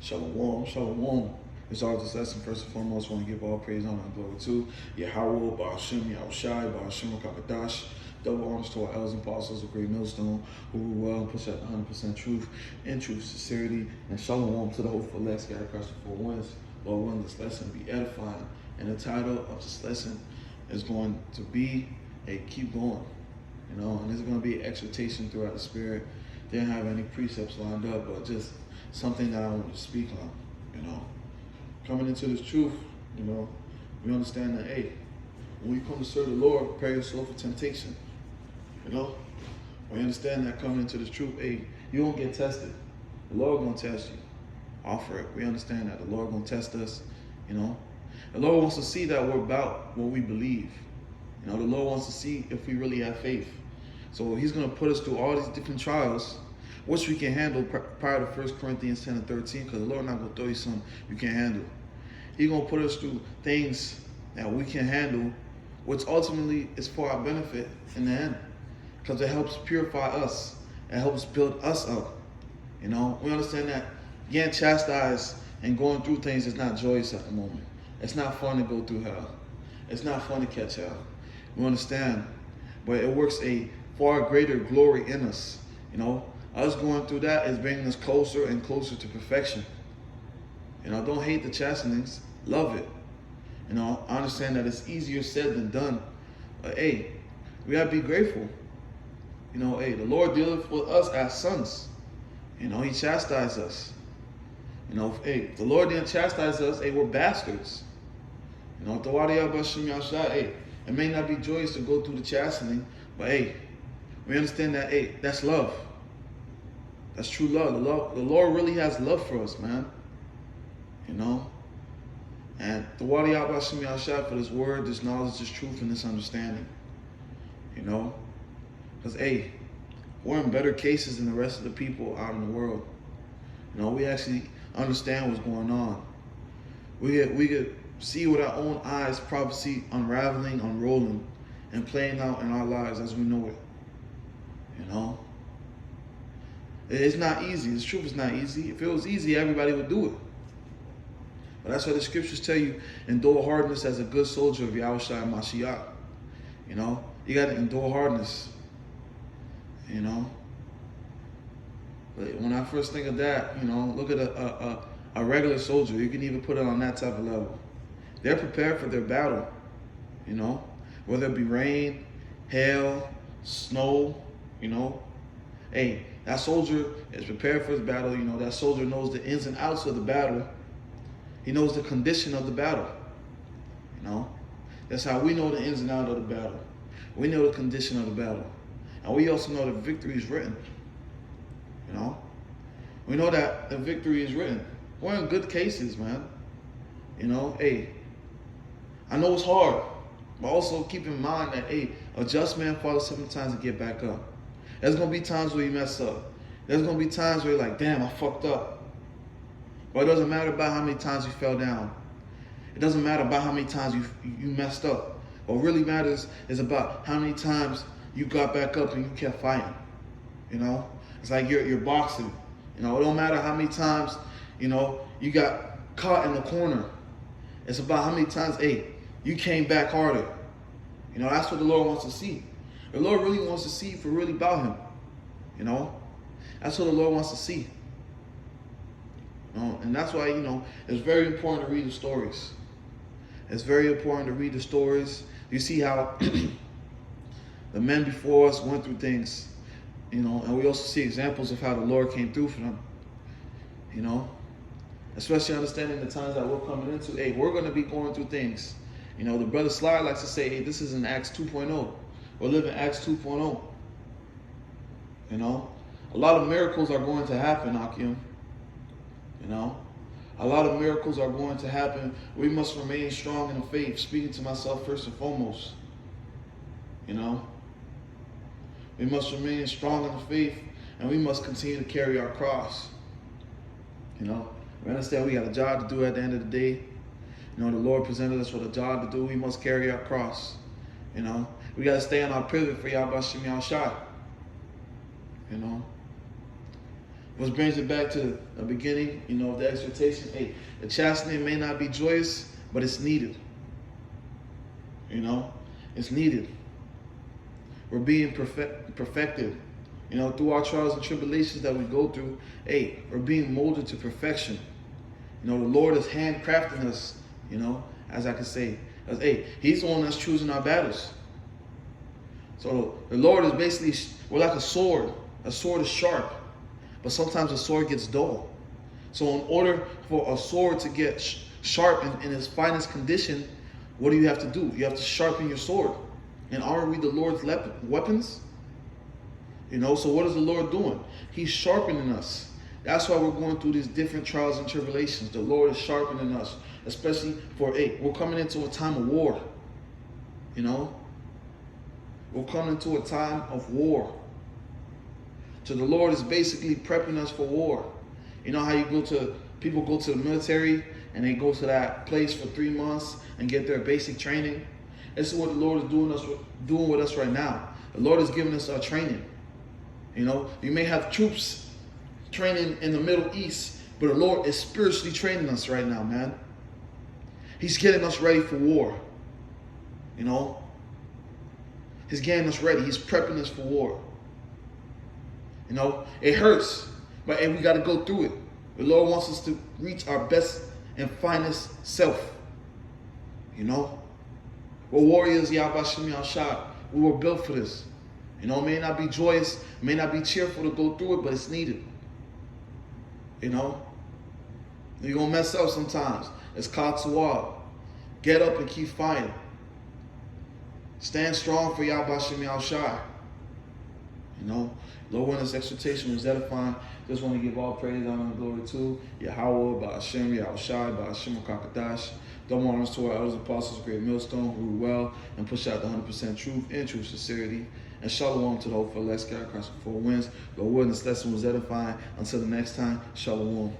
Shalom, shalom. It's all this lesson. First and foremost, I want to give all praise, honor, and glory to Yahweh, Ba'ashem, Yahushai, Ba'ashem, Rakabadash. Double honors to our elders and apostles of Great Millstone, who rule well and push out 100% truth and truth, sincerity, and shalom to the hopeful elect scattered across the four winds. Lord willing, this lesson be edifying. And the title of this lesson is going to be a keep going. And it's going to be an exhortation throughout the Spirit. Didn't have any precepts lined up, but just something that I want to speak on. Coming into this truth, we understand that, hey, when you come to serve the Lord, prepare yourself for temptation. We understand that coming into this truth, hey, you won't get tested. The Lord gonna test you. Offer it. We understand that the Lord gonna test us. The Lord wants to see that we're about what we believe. The Lord wants to see if we really have faith. So He's gonna put us through all these different trials, which we can handle prior to 1 Corinthians 10 and 13, because the Lord not gonna throw you something you can't handle. He's gonna put us through things that we can handle, which ultimately is for our benefit in the end, because it helps purify us. It helps build us up. We understand that getting chastised and going through things is not joyous at the moment. It's not fun to go through hell. It's not fun to catch hell. We understand, but it works a far greater glory in us. Us going through that is bringing us closer and closer to perfection. Don't hate the chastenings, love it. I understand that it's easier said than done, but hey, we gotta be grateful. Hey, the Lord dealeth with us as sons. He chastised us. Hey, the Lord didn't chastise us, hey, we're bastards. Hey, it may not be joyous to go through the chastening, but hey, we understand that, hey, that's love. That's true love. The Lord really has love for us, man. And the Wadi Abashim Yashai for this word, this knowledge, this truth, and this understanding. Because, hey, we're in better cases than the rest of the people out in the world. We actually understand what's going on. We could see with our own eyes prophecy unraveling, unrolling, and playing out in our lives as we know it. It's not easy. This truth is not easy. If it was easy, everybody would do it. But that's why the scriptures tell you, endure hardness as a good soldier of Yahushua and Mashiach. You got to endure hardness. But when I first think of that, look at a regular soldier. You can even put it on that type of level. They're prepared for their battle. Whether it be rain, hail, snow. Hey, that soldier is prepared for his battle. That soldier knows the ins and outs of the battle. He knows the condition of the battle. That's how we know the ins and outs of the battle. We know the condition of the battle. And we also know the victory is written. We know that the victory is written. We're in good cases, man. Hey, I know it's hard, but also keep in mind that, hey, a just man falls 7 times to get back up. There's going to be times where you mess up. There's going to be times where you're like, damn, I fucked up. But it doesn't matter about how many times you fell down. It doesn't matter about how many times you messed up. What really matters is about how many times you got back up and you kept fighting. It's like you're boxing. It don't matter how many times, you got caught in the corner. It's about how many times, hey, you came back harder. That's what the Lord wants to see. The Lord really wants to see if we're really about Him. That's what the Lord wants to see. And that's why, it's very important to read the stories. It's very important to read the stories. You see how the men before us went through things, and we also see examples of how the Lord came through for them. Especially understanding the times that we're coming into. Hey, we're going to be going through things. The brother Sly likes to say, hey, this is in Acts 2.0. We're living Acts 2.0. A lot of miracles are going to happen, Akim. A lot of miracles are going to happen. We must remain strong in the faith. Speaking to myself first and foremost. We must remain strong in the faith, and we must continue to carry our cross. We understand we got a job to do at the end of the day. The Lord presented us with a job to do. We must carry our cross. We got to stay on our pivot for Yahweh Shem Yahushai. Which brings it back to the beginning, of the exhortation. Hey, the chastening may not be joyous, but it's needed. It's needed. We're being perfected. Through our trials and tribulations that we go through, hey, we're being molded to perfection. The Lord is handcrafting us, as I could say. As, hey, He's the one that's choosing our battles. So the Lord is basically, we're like a sword. A sword is sharp, but sometimes a sword gets dull. So in order for a sword to get sharp in its finest condition, what do you have to do? You have to sharpen your sword. And aren't we the Lord's weapons? So what is the Lord doing? He's sharpening us. That's why we're going through these different trials and tribulations. The Lord is sharpening us, especially for, we're coming into a time of war. We're coming into a time of war. So the Lord is basically prepping us for war. You know how people go to the military and they go to that place for 3 months and get their basic training? This is what the Lord is doing with us right now. The Lord is giving us our training. You may have troops training in the Middle East, but the Lord is spiritually training us right now, man. He's getting us ready for war. He's getting us ready. He's prepping us for war. It hurts, but we got to go through it. The Lord wants us to reach our best and finest self. We're warriors, Yahweh Shem Yahshai. We were built for this. It may not be joyous, may not be cheerful to go through it, but it's needed. You're going to mess up sometimes. It's Katuah. Get up and keep fighting. Stand strong for Yahweh Shem Yahshai. Lord, when this exhortation was edifying, just want to give all praise, honor, and glory to Yahweh, Ba'ashem, Yahushai, Ba'ashem, Kakadash. Double honors to our elders, apostles, great millstone, who rule well and push out the 100% truth and true sincerity. And shalom to the hope for Let's God, Christ before winds. Lord, when this lesson was edifying, until the next time, shalom.